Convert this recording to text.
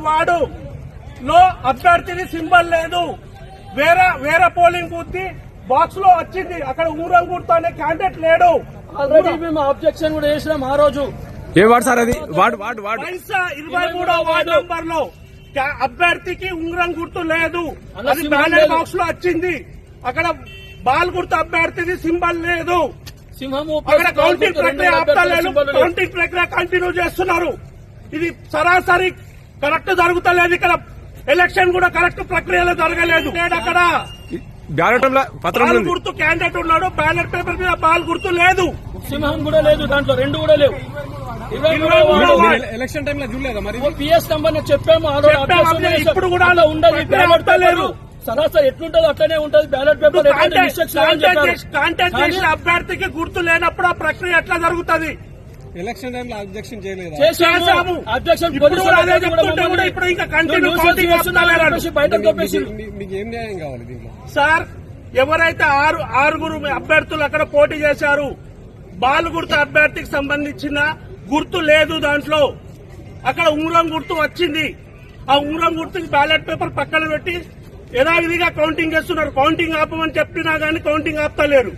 Ward లో అభ్యర్థిని symbol లేదు. వేరే పోలింగ్ బూత్ బాక్స్ లో వచ్చింది. అక్కడ ఊరం గుర్తు అనే క్యాండిడేట్ లేడు. ఆల్రెడీ మేము అబ్జెక్షన్ కూడా చేసినాం ఆ రోజు. ఏ వార్డు సార్ అది? వార్డు 23వ వార్డు నంబర్ లో అభ్యర్థికి ఉంగరం గుర్తు లేదు. అది బ్యాలెట్ బాక్స్ లో వచ్చింది. అక్కడ బాల్ గుర్తు అభ్యర్థికి సింబల్ లేదు. సింహము అక్కడ కౌంటింగ్ ప్రక్రియ ఆపుతలేదు. కౌంటింగ్ ప్రక్రియ కంటిన్యూ చేస్తున్నారు. ఇది సరాసరి కరెక్ట్ జరుగుతలేదు. ఇక్కడ ఎలక్షన్ కూడా కరెక్ట్ ప్రక్రియలో జరగలేదు. అక్కడ బ్యాలెట్ పత్రం గుర్తు క్యాండిడేట్ ఉన్నాడు. బ్యాలెట్ పేపర్ మీద బాల్ గుర్తు లేదు. సింహం కూడా లేదు. దాంట్లో రెండు కూడా లేవు. ఎలక్షన్ టైంలో చూడలేదా మరి? పిఎస్ నంబర్ చెప్పాము. ఇప్పుడు కూడా ఉండదు. బ్యాలెట్ లేదు. సరాసరి ఎట్లుంటదో అట్లనే ఉంటది. బ్యాలెట్ పేపర్ కాంటాక్ట్ చేసిన అభ్యర్థికి గుర్తు లేనప్పుడు ఆ ప్రక్రియ ఎట్లా జరుగుతుంది? ఎలక్షన్ టైంలో అబ్జెక్షన్ చేయలేదు. చేసాము. అబ్జెక్షన్ ఇప్పుడు ఇంకా కంటిన్యూ బయటకు తప్పేసి మీకు ఏం న్యాయం కావాలి దీంట్లో? సార్, ఎవరైతే ఆరుగురు అభ్యర్థులు అక్కడ పోటీ చేశారు, బాల్ గుర్తు అభ్యర్థికి సంబంధించిన గుర్తు లేదు. దాంట్లో అక్కడ ఉంగరం గుర్తు వచ్చింది. ఆ ఉంగరం గుర్తుకి బ్యాలెట్ పేపర్ పక్కన పెట్టి యథావిధిగా కౌంటింగ్ చేస్తున్నారు. కౌంటింగ్ ఆపమని చెప్పినా గానీ కౌంటింగ్ ఆపుతలేరు.